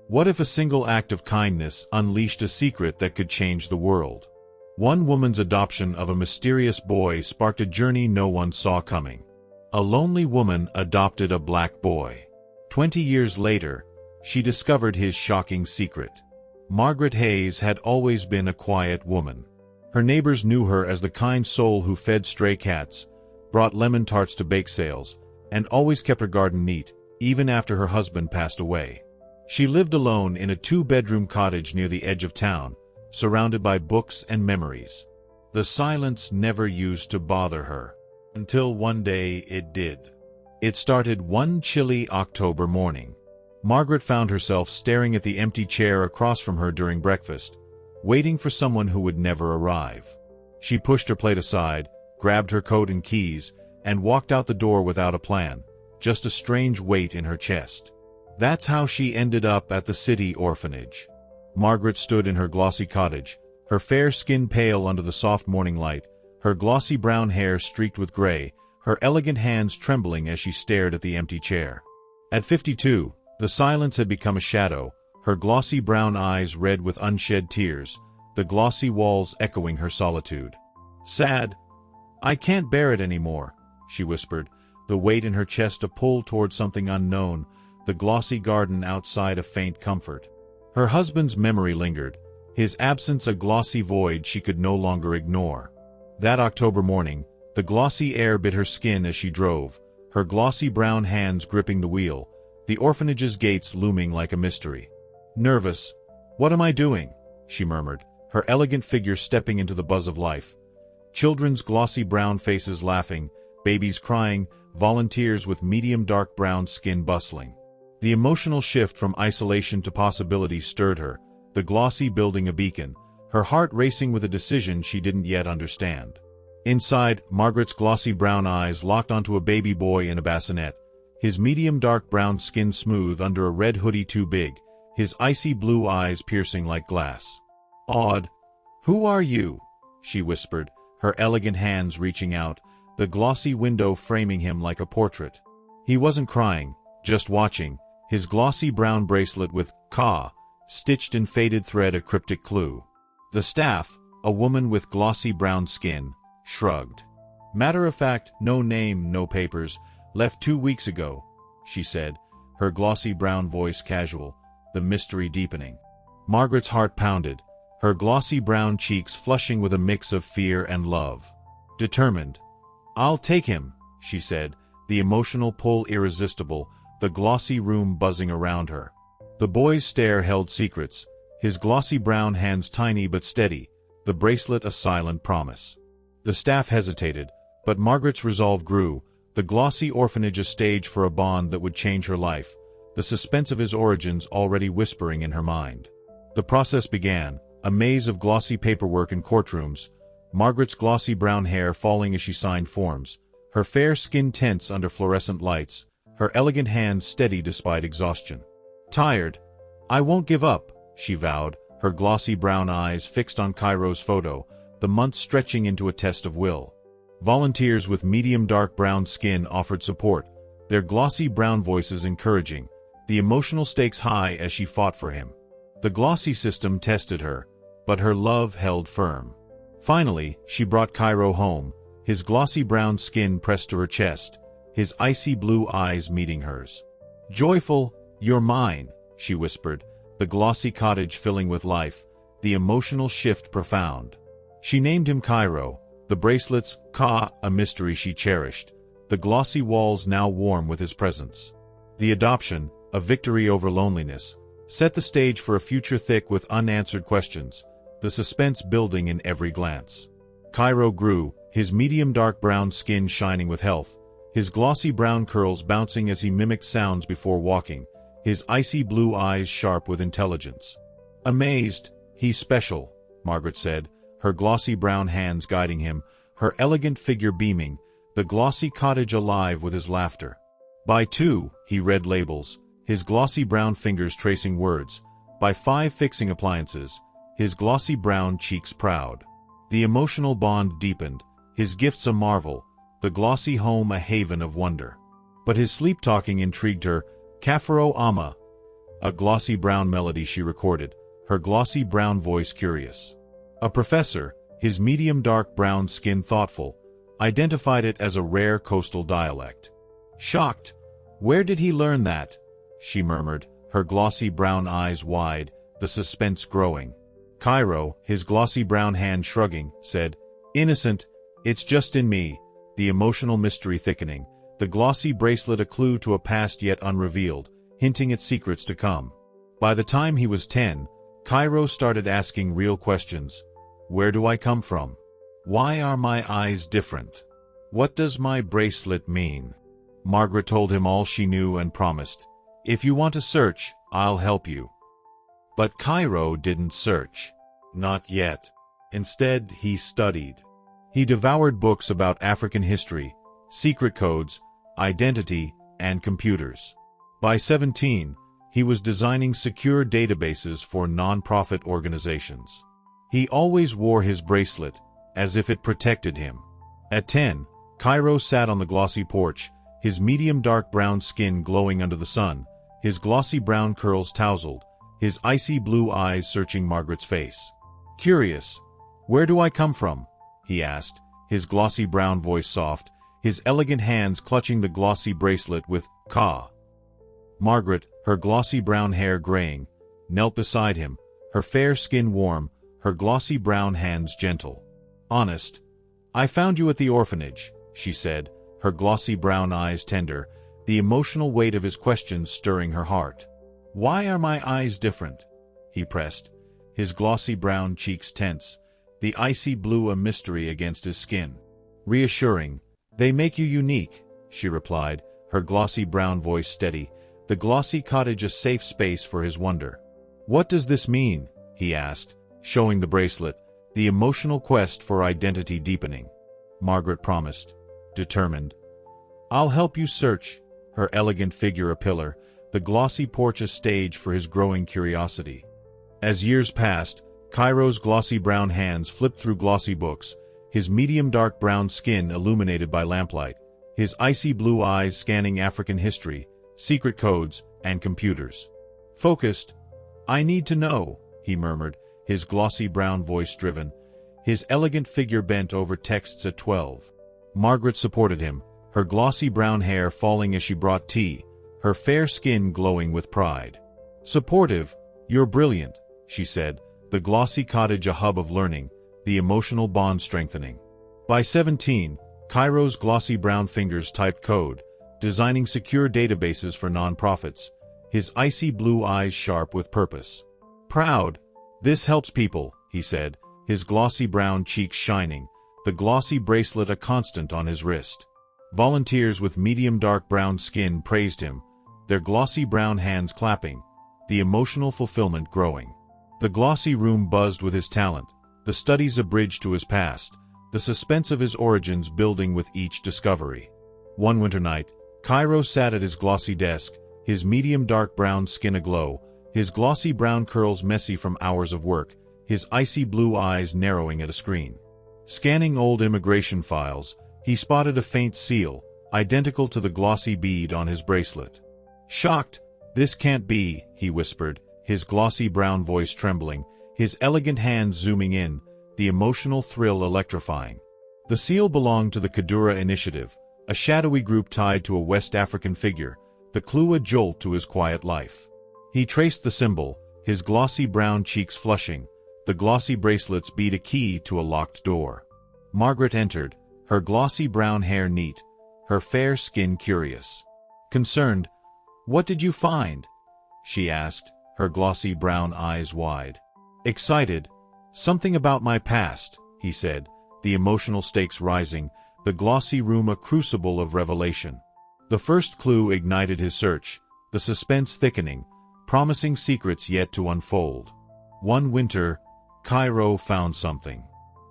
What if a single act of kindness unleashed a secret that could change the world? One woman's adoption of a mysterious boy sparked a journey no one saw coming. A lonely woman adopted a black boy. 20 years later, she discovered his shocking secret. Margaret Hayes had always been a quiet woman. Her neighbors knew her as the kind soul who fed stray cats, brought lemon tarts to bake sales, and always kept her garden neat, even after her husband passed away. She lived alone in a 2-bedroom cottage near the edge of town, surrounded by books and memories. The silence never used to bother her, until one day it did. It started one chilly October morning. Margaret found herself staring at the empty chair across from her during breakfast, waiting for someone who would never arrive. She pushed her plate aside, grabbed her coat and keys, and walked out the door without a plan, just a strange weight in her chest. That's how she ended up at the city orphanage. Margaret stood in her glossy cottage, her fair skin pale under the soft morning light, her glossy brown hair streaked with gray, her elegant hands trembling as she stared at the empty chair. At 52, the silence had become a shadow, her glossy brown eyes red with unshed tears, the glossy walls echoing her solitude. Sad. I can't bear it anymore, she whispered, the weight in her chest a pull toward something unknown, the glossy garden outside a faint comfort. Her husband's memory lingered, his absence a glossy void she could no longer ignore. That October morning, the glossy air bit her skin as she drove, her glossy brown hands gripping the wheel, the orphanage's gates looming like a mystery. Nervous. What am I doing? She murmured, her elegant figure stepping into the buzz of life. Children's glossy brown faces laughing, babies crying, volunteers with medium dark brown skin bustling. The emotional shift from isolation to possibility stirred her, the glossy building a beacon, her heart racing with a decision she didn't yet understand. Inside, Margaret's glossy brown eyes locked onto a baby boy in a bassinet, his medium dark brown skin smooth under a red hoodie too big, his icy blue eyes piercing like glass. Odd. Who are you? She whispered, her elegant hands reaching out, the glossy window framing him like a portrait. He wasn't crying, just watching, his glossy brown bracelet with "Ka" stitched in faded thread a cryptic clue. The staff, a woman with glossy brown skin, shrugged. Matter of fact, no name, no papers, left 2 weeks ago, she said, her glossy brown voice casual, the mystery deepening. Margaret's heart pounded, her glossy brown cheeks flushing with a mix of fear and love. Determined. I'll take him, she said, the emotional pull irresistible, the glossy room buzzing around her. The boy's stare held secrets, his glossy brown hands tiny but steady, the bracelet a silent promise. The staff hesitated, but Margaret's resolve grew, the glossy orphanage a stage for a bond that would change her life, the suspense of his origins already whispering in her mind. The process began, a maze of glossy paperwork in courtrooms, Margaret's glossy brown hair falling as she signed forms, her fair skin tense under fluorescent lights, her elegant hands steady despite exhaustion. Tired. I won't give up, she vowed, her glossy brown eyes fixed on Cairo's photo, the months stretching into a test of will. Volunteers with medium dark brown skin offered support, their glossy brown voices encouraging, the emotional stakes high as she fought for him. The glossy system tested her, but her love held firm. Finally, she brought Cairo home, his glossy brown skin pressed to her chest, his icy blue eyes meeting hers. Joyful, you're mine, she whispered, the glossy cottage filling with life, the emotional shift profound. She named him Cairo, the bracelets, Ka, a mystery she cherished, the glossy walls now warm with his presence. The adoption, a victory over loneliness, set the stage for a future thick with unanswered questions, the suspense building in every glance. Cairo grew, his medium dark brown skin shining with health, his glossy brown curls bouncing as he mimicked sounds before walking, his icy blue eyes sharp with intelligence. Amazed, he's special, Margaret said, her glossy brown hands guiding him, her elegant figure beaming, the glossy cottage alive with his laughter. By 2, he read labels, his glossy brown fingers tracing words, by 5 fixing appliances, his glossy brown cheeks proud. The emotional bond deepened, his gifts a marvel, the glossy home a haven of wonder. But his sleep-talking intrigued her, Kafaro Ama. A glossy brown melody, she recorded, her glossy brown voice curious. A professor, his medium dark brown skin thoughtful, identified it as a rare coastal dialect. Shocked, "Where did he learn that?" she murmured, her glossy brown eyes wide, the suspense growing. Cairo, his glossy brown hand shrugging, said, "Innocent, it's just in me," the emotional mystery thickening, the glossy bracelet a clue to a past yet unrevealed, hinting at secrets to come. By the time he was 10, Cairo started asking real questions. Where do I come from? Why are my eyes different? What does my bracelet mean? Margaret told him all she knew and promised, "If you want to search, I'll help you." But Cairo didn't search. Not yet. Instead, he studied. He devoured books about African history, secret codes, identity, and computers. By 17, he was designing secure databases for non-profit organizations. He always wore his bracelet, as if it protected him. At 10, Cairo sat on the glossy porch, his medium dark brown skin glowing under the sun, his glossy brown curls tousled, his icy blue eyes searching Margaret's face. Curious, "Where do I come from?" he asked, his glossy brown voice soft, his elegant hands clutching the glossy bracelet with "Ka." Margaret, her glossy brown hair graying, knelt beside him, her fair skin warm, her glossy brown hands gentle. "Honest, I found you at the orphanage," she said, her glossy brown eyes tender, the emotional weight of his questions stirring her heart. "Why are my eyes different?" he pressed, his glossy brown cheeks tense, the icy blue a mystery against his skin. Reassuring, "They make you unique," she replied, her glossy brown voice steady, the glossy cottage a safe space for his wonder. "What does this mean?" he asked, showing the bracelet, the emotional quest for identity deepening. Margaret promised, determined. "I'll help you search," her elegant figure a pillar, the glossy porch a stage for his growing curiosity. As years passed, Cairo's glossy brown hands flipped through glossy books, his medium dark brown skin illuminated by lamplight, his icy blue eyes scanning African history, secret codes, and computers. Focused, "I need to know," he murmured, his glossy brown voice driven, his elegant figure bent over texts at 12. Margaret supported him, her glossy brown hair falling as she brought tea, her fair skin glowing with pride. "Supportive, you're brilliant," she said, the glossy cottage a hub of learning, the emotional bond strengthening. By 17, Cairo's glossy brown fingers typed code, designing secure databases for nonprofits, his icy blue eyes sharp with purpose. "Proud. This helps people," he said, his glossy brown cheeks shining, the glossy bracelet a constant on his wrist. Volunteers with medium dark brown skin praised him, their glossy brown hands clapping, the emotional fulfillment growing. The glossy room buzzed with his talent, the studies a bridge to his past, the suspense of his origins building with each discovery. One winter night, Cairo sat at his glossy desk, his medium dark brown skin aglow, his glossy brown curls messy from hours of work, his icy blue eyes narrowing at a screen. Scanning old immigration files, he spotted a faint seal, identical to the glossy bead on his bracelet. Shocked, "This can't be," he whispered, his glossy brown voice trembling, his elegant hands zooming in, the emotional thrill electrifying. The seal belonged to the Kadura Initiative, a shadowy group tied to a West African figure, the clue a jolt to his quiet life. He traced the symbol, his glossy brown cheeks flushing, the glossy bracelets beat a key to a locked door. Margaret entered, her glossy brown hair neat, her fair skin curious. Concerned, "What did you find?" she asked, her glossy brown eyes wide. Excited, "Something about my past," he said, the emotional stakes rising, the glossy room a crucible of revelation. The first clue ignited his search, the suspense thickening, promising secrets yet to unfold. One winter, Cairo found something.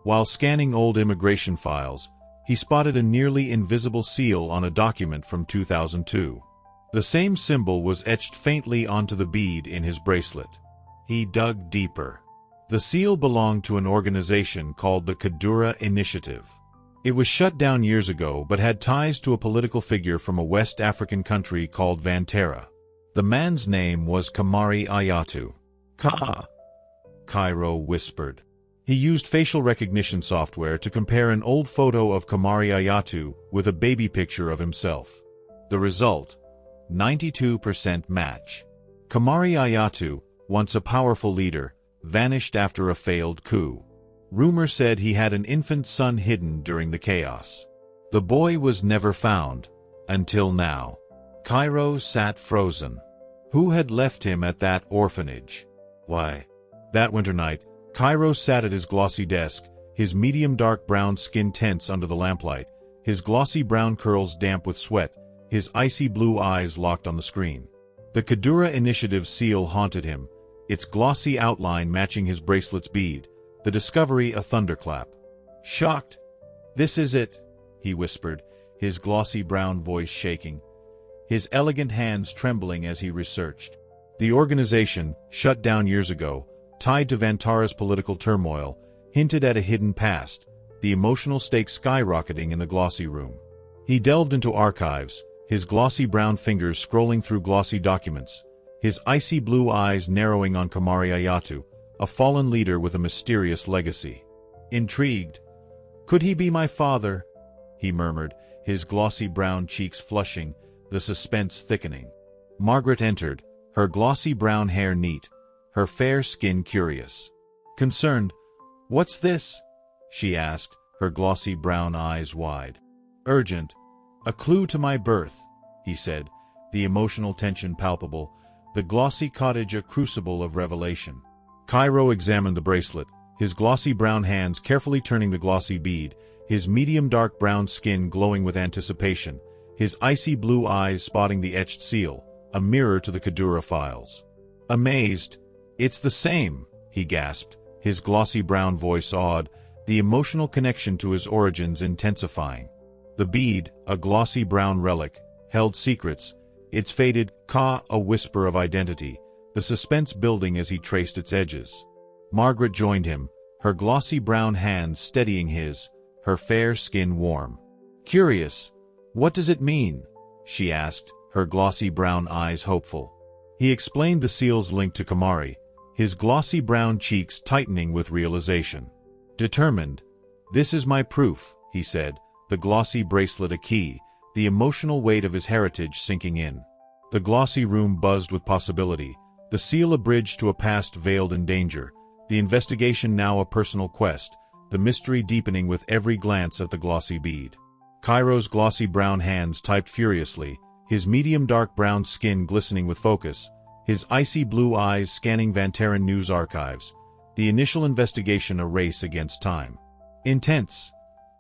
While scanning old immigration files, he spotted a nearly invisible seal on a document from 2002. The same symbol was etched faintly onto the bead in his bracelet. He dug deeper. The seal belonged to an organization called the Kadura Initiative. It was shut down years ago but had ties to a political figure from a West African country called Vantera. The man's name was Kamari Ayatu. Cairo whispered. He used facial recognition software to compare an old photo of Kamari Ayatu with a baby picture of himself. The result: 92% match. Kamari Ayatu, once a powerful leader, vanished after a failed coup. Rumor said he had an infant son hidden during the chaos. The boy was never found, until now. Cairo sat frozen. Who had left him at that orphanage? Why? That winter night, Cairo sat at his glossy desk, his medium dark brown skin tense under the lamplight, his glossy brown curls damp with sweat, his icy blue eyes locked on the screen. The Kadura Initiative seal haunted him, its glossy outline matching his bracelet's bead, the discovery a thunderclap. Shocked. "This is it," he whispered, his glossy brown voice shaking, his elegant hands trembling as he researched. The organization, shut down years ago, tied to Vantara's political turmoil, hinted at a hidden past, the emotional stakes skyrocketing in the glossy room. He delved into archives, his glossy brown fingers scrolling through glossy documents, his icy blue eyes narrowing on Kamari Ayatu, a fallen leader with a mysterious legacy. Intrigued. "Could he be my father?" he murmured, his glossy brown cheeks flushing, the suspense thickening. Margaret entered, her glossy brown hair neat, her fair skin curious. Concerned, "What's this?" she asked, her glossy brown eyes wide. "Urgent. A clue to my birth," he said, the emotional tension palpable, the glossy cottage a crucible of revelation. Cairo examined the bracelet, his glossy brown hands carefully turning the glossy bead, his medium dark brown skin glowing with anticipation, his icy blue eyes spotting the etched seal, a mirror to the Kadura files. Amazed, "It's the same," he gasped, his glossy brown voice awed, the emotional connection to his origins intensifying. The bead, a glossy brown relic, held secrets, its faded a whisper of identity, the suspense building as he traced its edges. Margaret joined him, her glossy brown hands steadying his, her fair skin warm. "Curious. What does it mean?" she asked, her glossy brown eyes hopeful. He explained the seal's link to Kamari, his glossy brown cheeks tightening with realization. Determined. "This is my proof," he said, the glossy bracelet a key, the emotional weight of his heritage sinking in. The glossy room buzzed with possibility, the seal a bridge to a past veiled in danger, the investigation now a personal quest, the mystery deepening with every glance at the glossy bead. Cairo's glossy brown hands typed furiously, his medium dark brown skin glistening with focus, his icy blue eyes scanning Vantaran news archives, the initial investigation a race against time. Intense.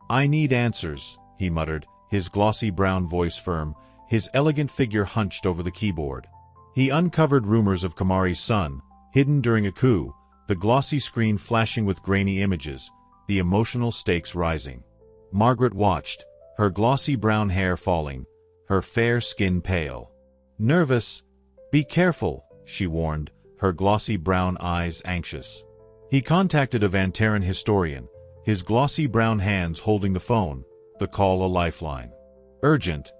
"I need answers," he muttered, his glossy brown voice firm, his elegant figure hunched over the keyboard. He uncovered rumors of Kamari's son, hidden during a coup, the glossy screen flashing with grainy images, the emotional stakes rising. Margaret watched, her glossy brown hair falling, her fair skin pale. Nervous. "Be careful," she warned, her glossy brown eyes anxious. He contacted a Vantaran historian, his glossy brown hands holding the phone, the call a lifeline. "Urgent.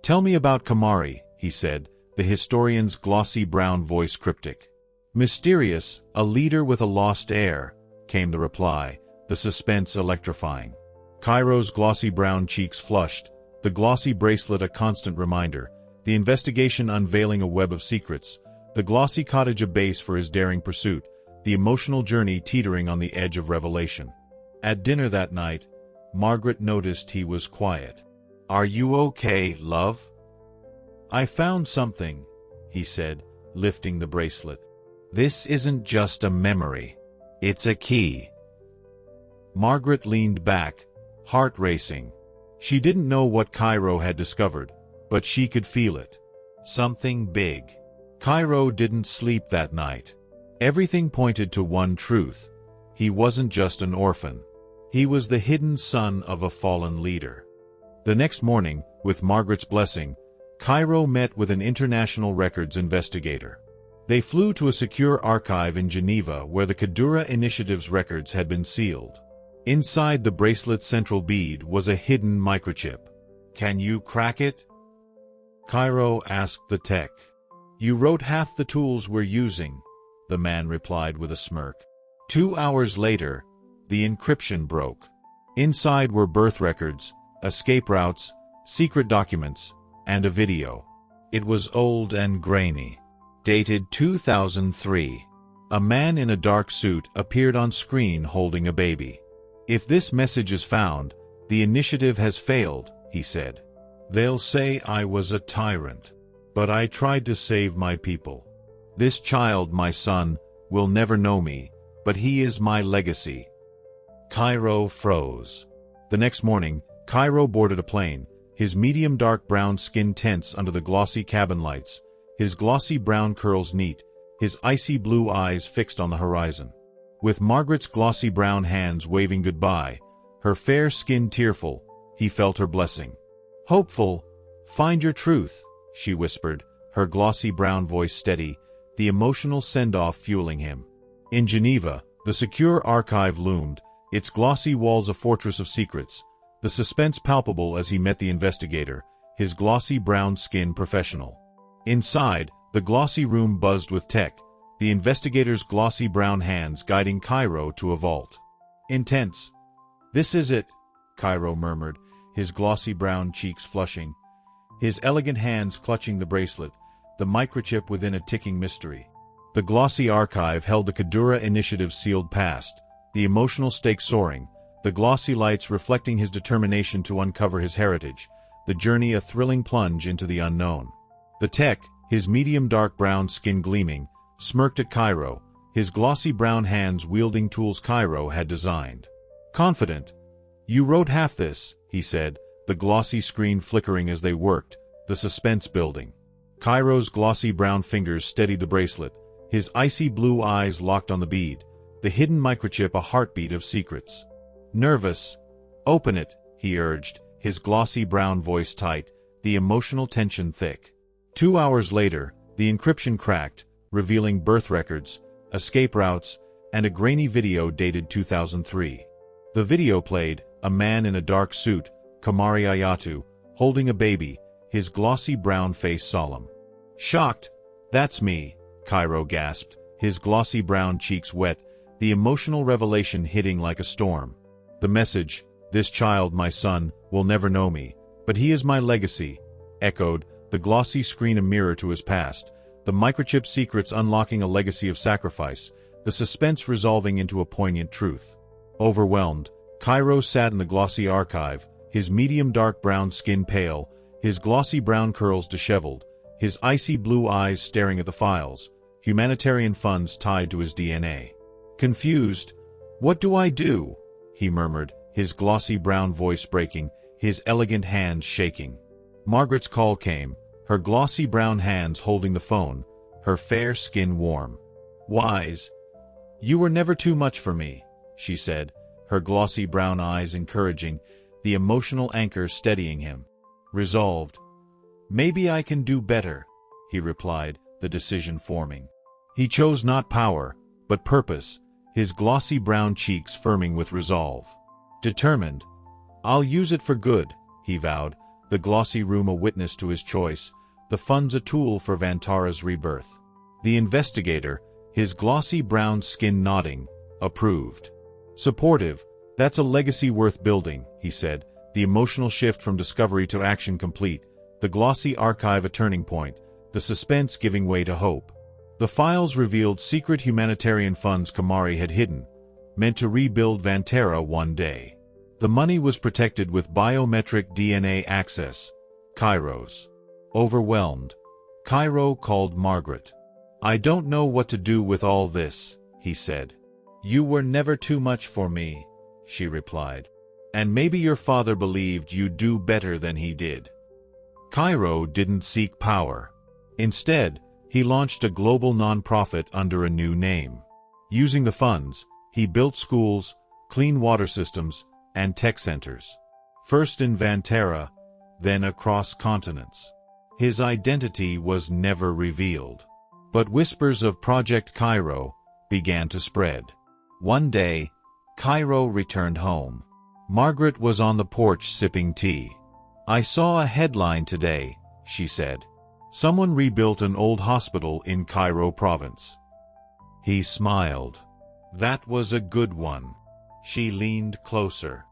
Tell me about Kamari," he said, the historian's glossy brown voice cryptic. "Mysterious, a leader with a lost heir," came the reply, the suspense electrifying. Cairo's glossy brown cheeks flushed, the glossy bracelet a constant reminder, the investigation unveiling a web of secrets, the glossy cottage a base for his daring pursuit, the emotional journey teetering on the edge of revelation. At dinner that night, Margaret noticed he was quiet. "Are you okay, love?" "I found something," he said, lifting the bracelet. "This isn't just a memory. It's a key." Margaret leaned back, heart racing. She didn't know what Cairo had discovered, but she could feel it. Something big. Cairo didn't sleep that night. Everything pointed to one truth. He wasn't just an orphan. He was the hidden son of a fallen leader. The next morning, with Margaret's blessing, Cairo met with an international records investigator. They flew to a secure archive in Geneva where the Kadura Initiative's records had been sealed. Inside the bracelet's central bead was a hidden microchip. "Can you crack it?" Cairo asked the tech. You wrote half the tools we're using, the man replied with a smirk. 2 hours later, the encryption broke. Inside were birth records, escape routes, secret documents, and a video. It was old and grainy. Dated 2003. A man in a dark suit appeared on screen holding a baby. If this message is found, the initiative has failed, he said. They'll say I was a tyrant. But I tried to save my people. This child, my son, will never know me, but he is my legacy. Cairo froze. The next morning, Cairo boarded a plane, his medium dark brown skin tense under the glossy cabin lights, his glossy brown curls neat, his icy blue eyes fixed on the horizon. With Margaret's glossy brown hands waving goodbye, her fair skin tearful, he felt her blessing. Hopeful, find your truth, she whispered, her glossy brown voice steady, the emotional send-off fueling him. In Geneva, the secure archive loomed, its glossy walls a fortress of secrets, the suspense palpable as he met the investigator, his glossy brown skin professional. Inside, the glossy room buzzed with tech, the investigator's glossy brown hands guiding Cairo to a vault. Intense. This is it, Cairo murmured, his glossy brown cheeks flushing, his elegant hands clutching the bracelet, the microchip within a ticking mystery. The glossy archive held the Kadura initiative sealed past, the emotional stakes soaring, the glossy lights reflecting his determination to uncover his heritage, the journey a thrilling plunge into the unknown. The tech, his medium dark brown skin gleaming, smirked at Cairo, his glossy brown hands wielding tools Cairo had designed. Confident. You wrote half this, he said, the glossy screen flickering as they worked, the suspense building. Cairo's glossy brown fingers steadied the bracelet, his icy blue eyes locked on the bead, the hidden microchip a heartbeat of secrets. Nervous. Open it, he urged, his glossy brown voice tight, the emotional tension thick. 2 hours later, the encryption cracked, revealing birth records, escape routes, and a grainy video dated 2003. The video played, a man in a dark suit, Kamari Ayatu, holding a baby, his glossy brown face solemn. Shocked. That's me, Cairo gasped, his glossy brown cheeks wet, the emotional revelation hitting like a storm. The message, this child, my son, will never know me, but he is my legacy, echoed, the glossy screen a mirror to his past, the microchip secrets unlocking a legacy of sacrifice, the suspense resolving into a poignant truth. Overwhelmed, Cairo sat in the glossy archive, his medium dark brown skin pale, his glossy brown curls disheveled, his icy blue eyes staring at the files, humanitarian funds tied to his DNA. Confused. What do I do? He murmured, his glossy brown voice breaking, his elegant hands shaking. Margaret's call came, her glossy brown hands holding the phone, her fair skin warm. Wise. You were never too much for me, she said, her glossy brown eyes encouraging, the emotional anchor steadying him. Resolved. Maybe I can do better, he replied, the decision forming. He chose not power, but purpose, his glossy brown cheeks firming with resolve. Determined. I'll use it for good, he vowed, the glossy room a witness to his choice, the funds a tool for Vantara's rebirth. The investigator, his glossy brown skin nodding, approved. Supportive. That's a legacy worth building, he said, the emotional shift from discovery to action complete, the glossy archive a turning point, the suspense giving way to hope. The files revealed secret humanitarian funds Kamari had hidden, meant to rebuild Vantara one day. The money was protected with biometric DNA access. Cairo's. Overwhelmed. Cairo called Margaret. I don't know what to do with all this, he said. You were never too much for me, she replied. And maybe your father believed you'd do better than he did. Cairo didn't seek power. Instead, he launched a global nonprofit under a new name. Using the funds, he built schools, clean water systems, and tech centers. First in Vantara, then across continents. His identity was never revealed. But whispers of Project Cairo began to spread. One day, Cairo returned home. Margaret was on the porch sipping tea. I saw a headline today, she said. Someone rebuilt an old hospital in Cairo province. He smiled. That was a good one. She leaned closer.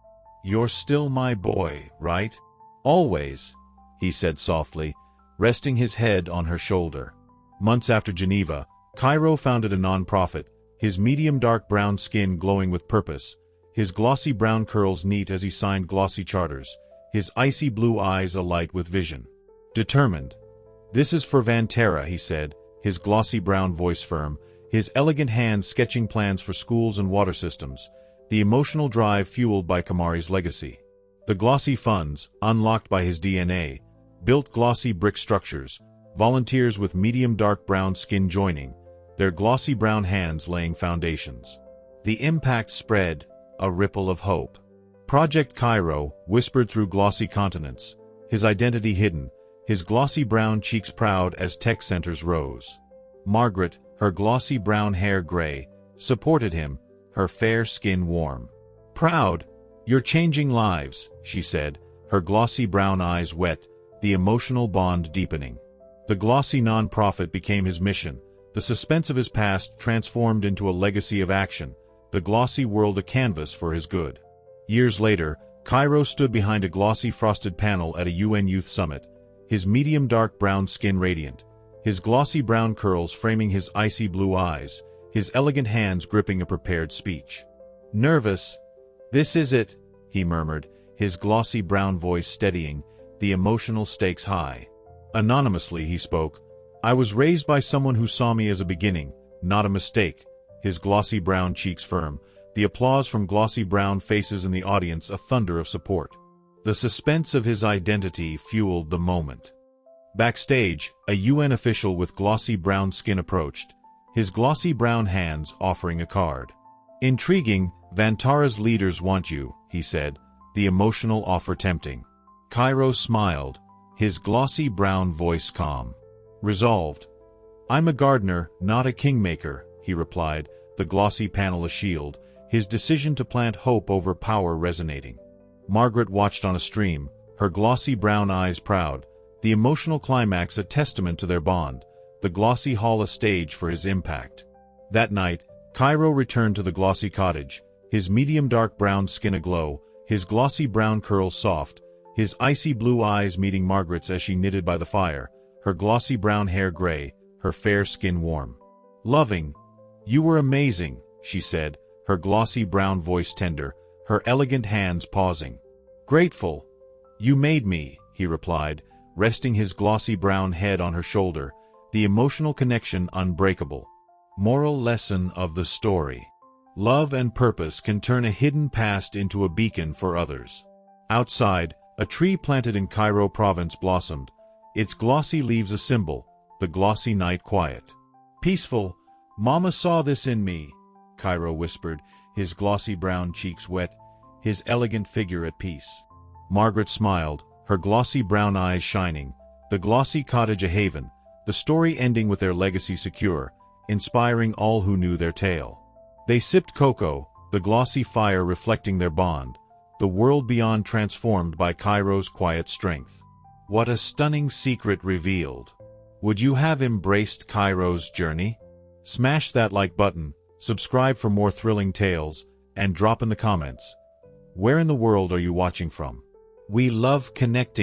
You're still my boy, right? Always, he said softly, resting his head on her shoulder. Months after Geneva, Cairo founded a non-profit, his medium dark brown skin glowing with purpose, his glossy brown curls neat as he signed glossy charters, his icy blue eyes alight with vision. Determined. This is for Vantera, he said, his glossy brown voice firm, his elegant hands sketching plans for schools and water systems, the emotional drive fueled by Kamari's legacy. The glossy funds, unlocked by his DNA, built glossy brick structures, volunteers with medium dark brown skin joining, their glossy brown hands laying foundations. The impact spread, a ripple of hope. Project Cairo whispered through glossy continents, his identity hidden, his glossy brown cheeks proud as tech centers rose. Margaret, her glossy brown hair gray, supported him, her fair skin warm. Proud, you're changing lives, she said, her glossy brown eyes wet, the emotional bond deepening. The glossy non-profit became his mission, the suspense of his past transformed into a legacy of action, the glossy world a canvas for his good. Years later, Cairo stood behind a glossy frosted panel at a UN Youth Summit, his medium dark brown skin radiant, his glossy brown curls framing his icy blue eyes, his elegant hands gripping a prepared speech. Nervous? This is it, he murmured, his glossy brown voice steadying, the emotional stakes high. Anonymously he spoke. I was raised by someone who saw me as a beginning, not a mistake, his glossy brown cheeks firm, the applause from glossy brown faces in the audience a thunder of support. The suspense of his identity fueled the moment. Backstage, a UN official with glossy brown skin approached, his glossy brown hands offering a card. Intriguing, Vantara's leaders want you, he said, the emotional offer tempting. Cairo smiled, his glossy brown voice calm. Resolved. I'm a gardener, not a kingmaker, he replied, the glossy panel a shield, his decision to plant hope over power resonating. Margaret watched on a stream, her glossy brown eyes proud, the emotional climax a testament to their bond, the glossy hall a stage for his impact. That night, Cairo returned to the glossy cottage, his medium dark brown skin aglow, his glossy brown curls soft, his icy blue eyes meeting Margaret's as she knitted by the fire, her glossy brown hair gray, her fair skin warm. Loving. You were amazing, she said, her glossy brown voice tender, her elegant hands pausing. Grateful. You made me, he replied, resting his glossy brown head on her shoulder, the emotional connection unbreakable. Moral lesson of the story. Love and purpose can turn a hidden past into a beacon for others. Outside, a tree planted in Cairo province blossomed, its glossy leaves a symbol, the glossy night quiet. Peaceful, Mama saw this in me, Cairo whispered, his glossy brown cheeks wet, his elegant figure at peace. Margaret smiled, her glossy brown eyes shining, the glossy cottage a haven, the story ending with their legacy secure, inspiring all who knew their tale. They sipped cocoa, the glossy fire reflecting their bond, the world beyond transformed by Cairo's quiet strength. What a stunning secret revealed. Would you have embraced Cairo's journey? Smash that like button, subscribe for more thrilling tales, and drop in the comments. Where in the world are you watching from? We love connecting.